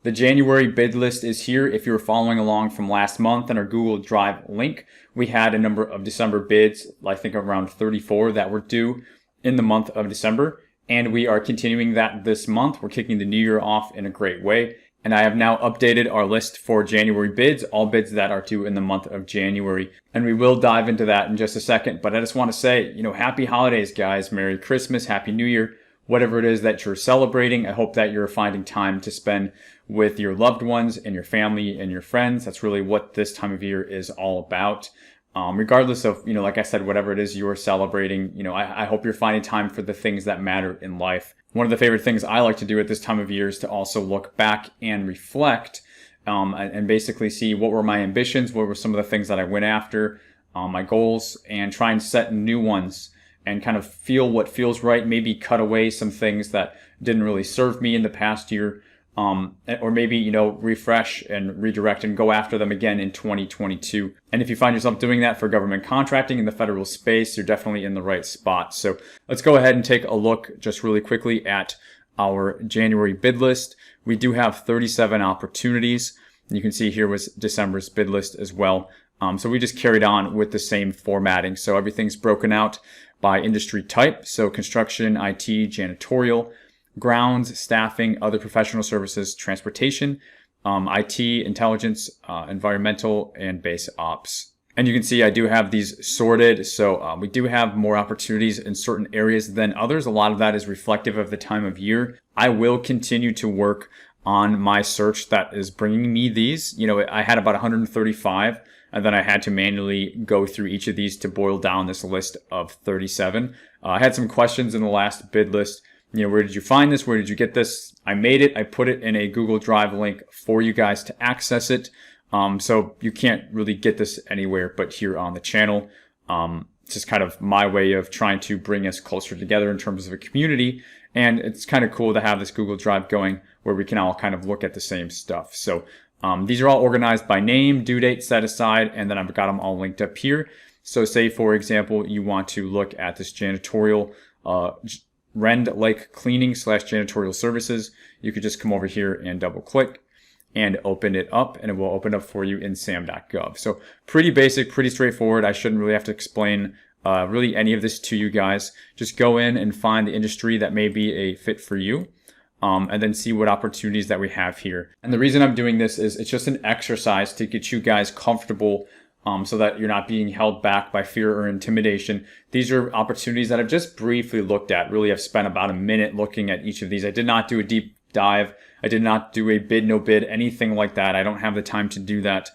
The January bid list is here. If you were following along from last month in our Google Drive link, we had a number of December bids, I think around 34 that were due in the month of December. And we are continuing that this month. We're kicking the new year off in a great way. And I have now updated our list for January bids, all bids that are due in the month of January. And we will dive into that in just a second. But I just want to say, happy holidays, guys. Merry Christmas, Happy New Year, whatever it is that you're celebrating. I hope that you're finding time to spend with your loved ones and your family and your friends. That's really what this time of year is all about. Regardless of, like I said, whatever it is you're celebrating, I hope you're finding time for the things that matter in life. One of the favorite things I like to do at this time of year is to also look back and reflect and basically see what were my ambitions, what were some of the things that I went after, my goals, and try and set new ones and kind of feel what feels right, maybe cut away some things that didn't really serve me in the past year. Or maybe, refresh and redirect and go after them again in 2022. And if you find yourself doing that for government contracting in the federal space, you're definitely in the right spot. So let's go ahead and take a look just really quickly at our January bid list. We do have 37 opportunities. You can see here was December's bid list as well. So we just carried on with the same formatting. So everything's broken out by industry type. So construction, IT, janitorial, grounds, staffing, other professional services, transportation, IT, intelligence, environmental, and base ops. And you can see I do have these sorted. So we do have more opportunities in certain areas than others. A lot of that is reflective of the time of year. I will continue to work on my search that is bringing me these. I had about 135, and then I had to manually go through each of these to boil down this list of 37. I had some questions in the last bid list. Where did you find this? Where did you get this? I made it. I put it in a Google Drive link for you guys to access it. So you can't really get this anywhere but here on the channel. It's just kind of my way of trying to bring us closer together in terms of a community. And it's kind of cool to have this Google Drive going where we can all kind of look at the same stuff. So these are all organized by name, due date set aside, and then I've got them all linked up here. So say, for example, you want to look at this janitorial Rend Lake Cleaning / Janitorial Services. You could just come over here and double click and open it up, and it will open up for you in SAM.gov. So pretty basic, pretty straightforward. I shouldn't really have to explain really any of this to you guys. Just go in and find the industry that may be a fit for you. And then see what opportunities that we have here. And the reason I'm doing this is it's just an exercise to get you guys comfortable so that you're not being held back by fear or intimidation. These are opportunities that I've just briefly looked at. Really, I've spent about a minute looking at each of these. I did not do a deep dive. I did not do a bid, no bid, anything like that. I don't have the time to do that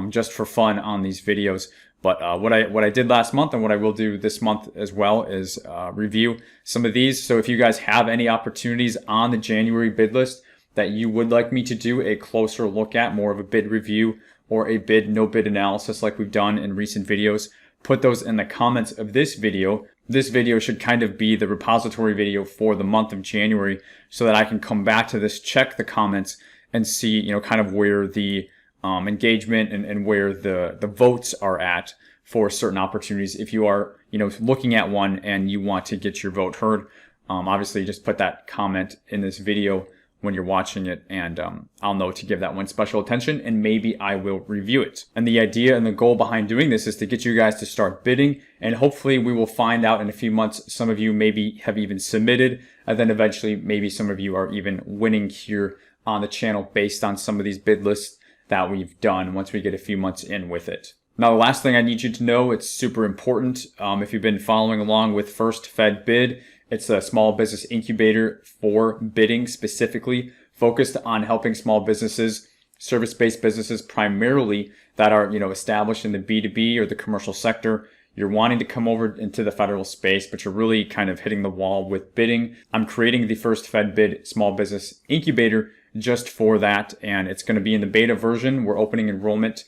just for fun on these videos. But what I did last month and what I will do this month as well is review some of these. So if you guys have any opportunities on the January bid list that you would like me to do a closer look at, more of a bid review or a bid, no bid analysis like we've done in recent videos, put those in the comments of this video. This video should kind of be the repository video for the month of January so that I can come back to this, check the comments, and see, kind of where the engagement and where the votes are at for certain opportunities. If you are, looking at one and you want to get your vote heard, obviously just put that comment in this video when you're watching it, and I'll know to give that one special attention, and maybe I will review it. And the idea and the goal behind doing this is to get you guys to start bidding, and hopefully we will find out in a few months, some of you maybe have even submitted, and then eventually maybe some of you are even winning here on the channel based on some of these bid lists that we've done once we get a few months in with it. Now, the last thing I need you to know, it's super important. If you've been following along with First Fed Bid, it's a small business incubator for bidding specifically, focused on helping small businesses, service-based businesses primarily that are, established in the B2B or the commercial sector. You're wanting to come over into the federal space, but you're really kind of hitting the wall with bidding. I'm creating the First Fed Bid small business incubator just for that, and it's going to be in the beta version. We're opening enrollment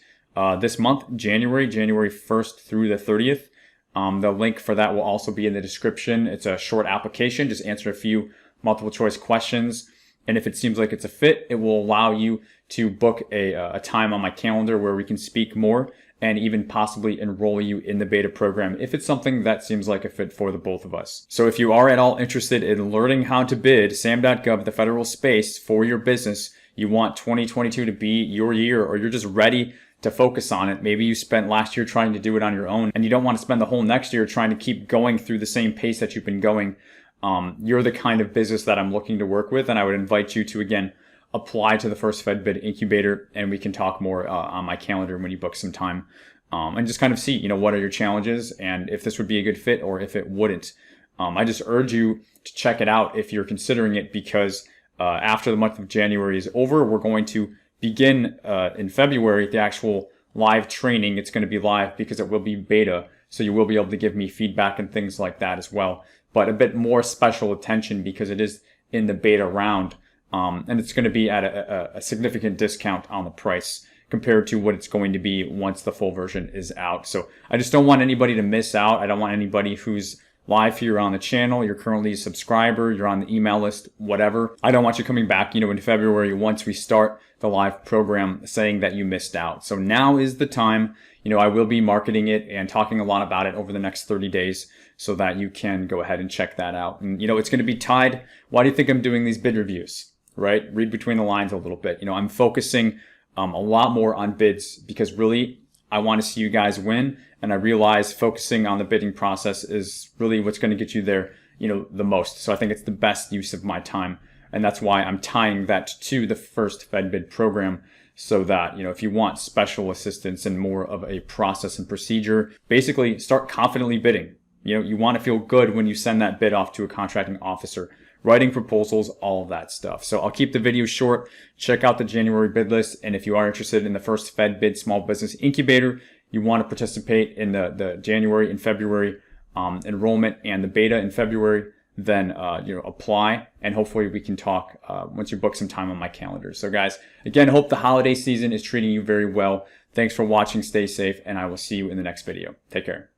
this month, January 1st through the 30th. The link for that will also be in the description. It's a short application. Just answer a few multiple choice questions. And if it seems like it's a fit, it will allow you to book a time on my calendar where we can speak more and even possibly enroll you in the beta program if it's something that seems like a fit for the both of us. So if you are at all interested in learning how to bid SAM.gov, the federal space, for your business, you want 2022 to be your year, or you're just ready to focus on it. Maybe you spent last year trying to do it on your own and you don't want to spend the whole next year trying to keep going through the same pace that you've been going. You're the kind of business that I'm looking to work with, and I would invite you to, again, apply to the first FedBid incubator, and we can talk more on my calendar when you book some time, and just kind of see, what are your challenges and if this would be a good fit or if it wouldn't. I just urge you to check it out if you're considering it, because after the month of January is over, we're going to begin in February the actual live training. It's going to be live because it will be beta, so you will be able to give me feedback and things like that as well, but a bit more special attention because it is in the beta round, and it's going to be at a significant discount on the price compared to what it's going to be once the full version is out. So I just don't want anybody to miss out. I don't want anybody who's live here on the channel, you're currently a subscriber, you're on the email list, whatever. I don't want you coming back, in February once we start the live program saying that you missed out. So now is the time. I will be marketing it and talking a lot about it over the next 30 days so that you can go ahead and check that out. And, it's going to be tied. Why do you think I'm doing these bid reviews, right? Read between the lines a little bit. I'm focusing a lot more on bids because really I want to see you guys win. And I realize focusing on the bidding process is really what's going to get you there, the most. So I think it's the best use of my time. And that's why I'm tying that to the first FedBid program, so that, if you want special assistance and more of a process and procedure, basically start confidently bidding. You want to feel good when you send that bid off to a contracting officer, writing proposals, all of that stuff. So I'll keep the video short. Check out the January bid list. And if you are interested in the first FedBid Small Business Incubator, you want to participate in the January and February enrollment and the beta in February, then apply, and hopefully we can talk once you book some time on my calendar. So guys, again, hope the holiday season is treating you very well. Thanks for watching. Stay safe, and I will see you in the next video. Take care.